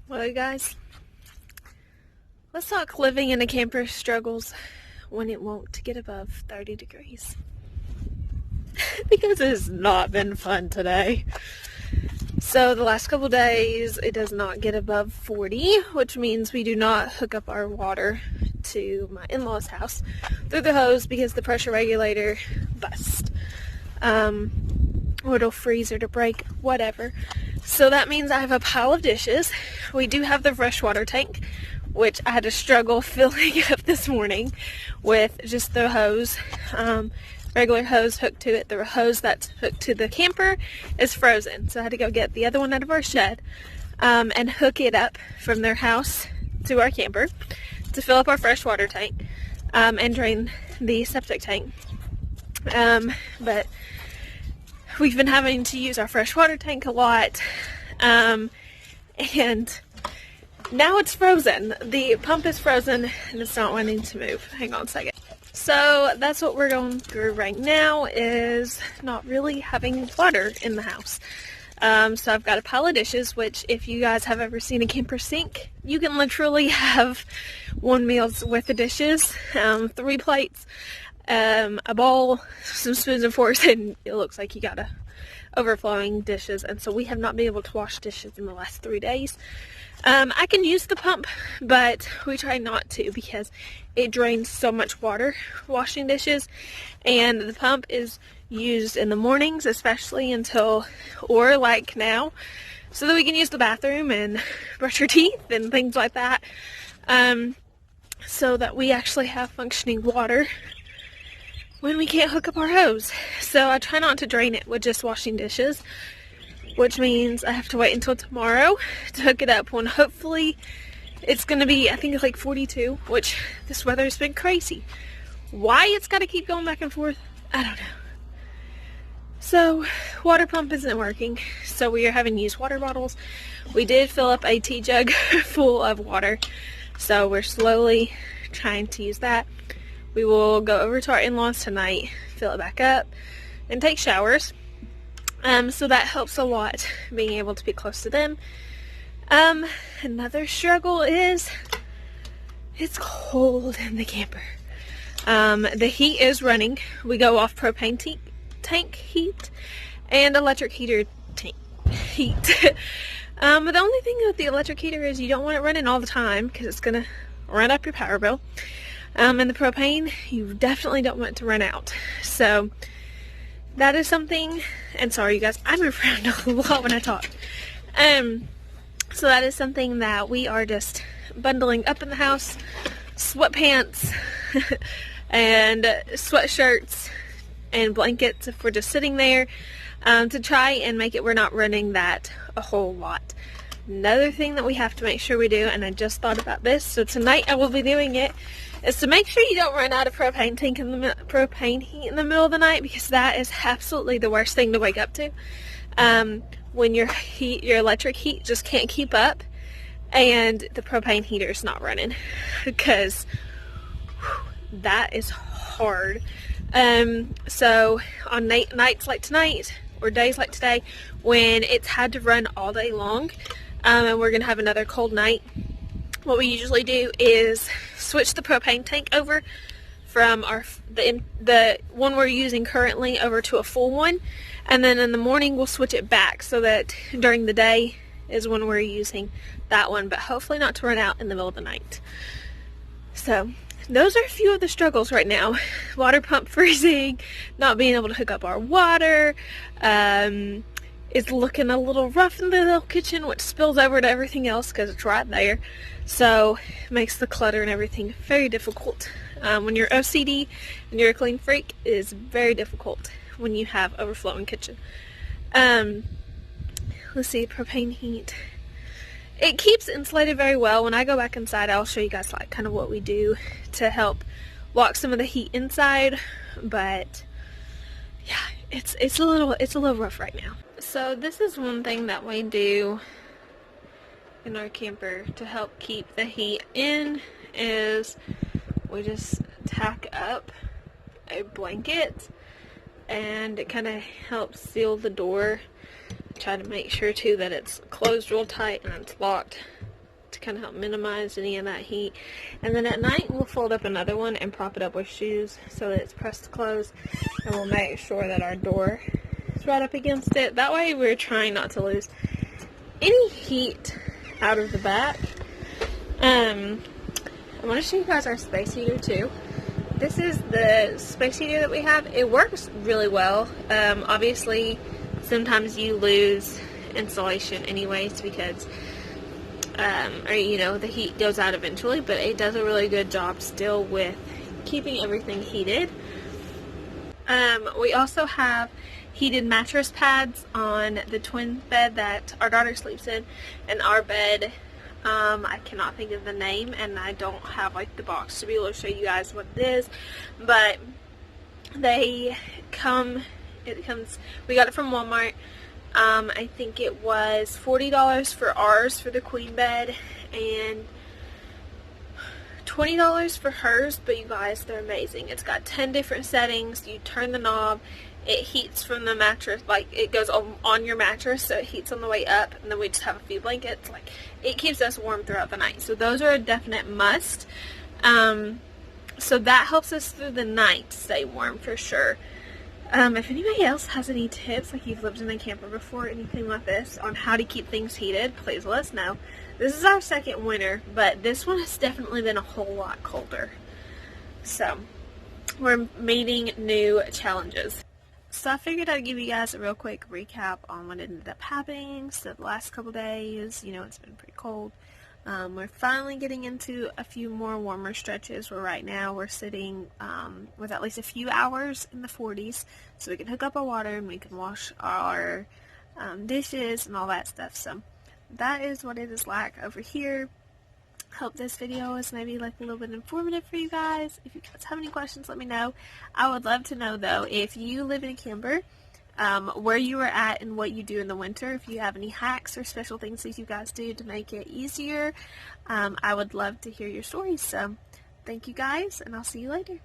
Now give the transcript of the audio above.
Well, you guys, let's talk living in a camper struggles when it won't get above 30 degrees. Because it has not been fun today. So the last couple days, it does not get above 40, which means we do not hook up our water to my in-laws' house through the hose because the pressure regulator bust. Or it'll freeze or to break, whatever. So that means I have a pile of dishes. We do have the freshwater tank, which I had to struggle filling up this morning with just the hose. Regular hose hooked to it. The hose that's hooked to the camper is frozen, so I had to go get the other one out of our shed and hook it up from their house to our camper to fill up our freshwater tank and drain the septic tank. But we've been having to use our freshwater tank a lot, and now it's frozen. The pump is frozen and it's not wanting to move. Hang on a second. So that's what we're going through right now, is not really having water in the house. So I've got a pile of dishes, which if you guys have ever seen a camper sink, you can literally have one meal's worth of dishes, 3 plates, a bowl, some spoons and forks, and it looks like you got overflowing dishes. And so we have not been able to wash dishes in the last 3 days. I can use the pump, but we try not to because it drains so much water washing dishes, and the pump is used in the mornings especially or like now, so that we can use the bathroom and brush our teeth and things like that, so that we actually have functioning water when we can't hook up our hose. So I try not to drain it with just washing dishes, which means I have to wait until tomorrow to hook it up when hopefully it's going to be, I think it's like 42, which this weather has been crazy. Why it's got to keep going back and forth, I don't know. So water pump isn't working, so we are having to use water bottles. We did fill up a tea jug full of water, so we're slowly trying to use that. We will go over to our in-laws tonight, fill it back up, and take showers. So that helps a lot, being able to be close to them. Another struggle is it's cold in the camper. The heat is running. We go off propane tank heat and electric heater tank heat. But the only thing with the electric heater is you don't want it running all the time because it's going to run up your power bill. And the propane, you definitely don't want it to run out. So that is something, and sorry you guys, I move around a lot when I talk. So that is something that we are just bundling up in the house. Sweatpants and sweatshirts and blankets if we're just sitting there, to try and make it we're not running that a whole lot. Another thing that we have to make sure we do, and I just thought about this, so tonight I will be doing it, is to make sure you don't run out of propane heat in the middle of the night, because that is absolutely the worst thing to wake up to. When your electric heat just can't keep up and the propane heater is not running, because that is hard. So on nights like tonight or days like today, when it's had to run all day long, and we're gonna have another cold night, what we usually do is switch the propane tank over from the one we're using currently over to a full one, and then in the morning we'll switch it back so that during the day is when we're using that one, but hopefully not to run out in the middle of the night. So those are a few of the struggles right now. Water pump freezing, not being able to hook up our water, it's looking a little rough in the little kitchen, which spills over to everything else because it's right there. So it makes the clutter and everything very difficult. When you're OCD and you're a clean freak, it is very difficult when you have overflowing kitchen. Let's see, propane heat. It keeps insulated very well. When I go back inside, I'll show you guys like kind of what we do to help lock some of the heat inside. But yeah, it's a little rough right now. So this is one thing that we do in our camper to help keep the heat in, is we just tack up a blanket, and it kind of helps seal the door. Try to make sure too that it's closed real tight and it's locked to kind of help minimize any of that heat. And then at night we'll fold up another one and prop it up with shoes so that it's pressed closed, and we'll make sure that our door is right up against it. That way we're trying not to lose any heat out of the back. I want to show you guys our space heater too. This is the space heater that we have. It works really well. Obviously sometimes you lose insulation anyways because or you know, the heat goes out eventually, but it does a really good job still with keeping everything heated. We also have heated mattress pads on the twin bed that our daughter sleeps in, and our bed, I cannot think of the name, and I don't have like the box to be able to show you guys what it is, but they come, we got it from Walmart. I think it was $40 for ours for the queen bed and $20 for hers, but you guys, they're amazing. It's got 10 different settings. You turn the knob, it heats from the mattress, like it goes on your mattress, so it heats on the way up, and then we just have a few blankets. Like, it keeps us warm throughout the night, so those are a definite must. So that helps us through the night stay warm for sure. If anybody else has any tips, like you've lived in a camper before, anything like this, on how to keep things heated, please let us know. This is our second winter, but this one has definitely been a whole lot colder. So, we're meeting new challenges. So I figured I'd give you guys a real quick recap on what ended up happening. So the last couple days, you know, it's been pretty cold. We're finally getting into a few more warmer stretches where right now we're sitting with at least a few hours in the 40s, so we can hook up our water and we can wash our dishes and all that stuff. So that is what it is like over here. Hope this video is maybe like a little bit informative for you guys. If you guys have any questions, let me know. I would love to know though, if you live in a camper, where you are at and what you do in the winter. If you have any hacks or special things that you guys do to make it easier, I would love to hear your stories. So thank you guys, and I'll see you later.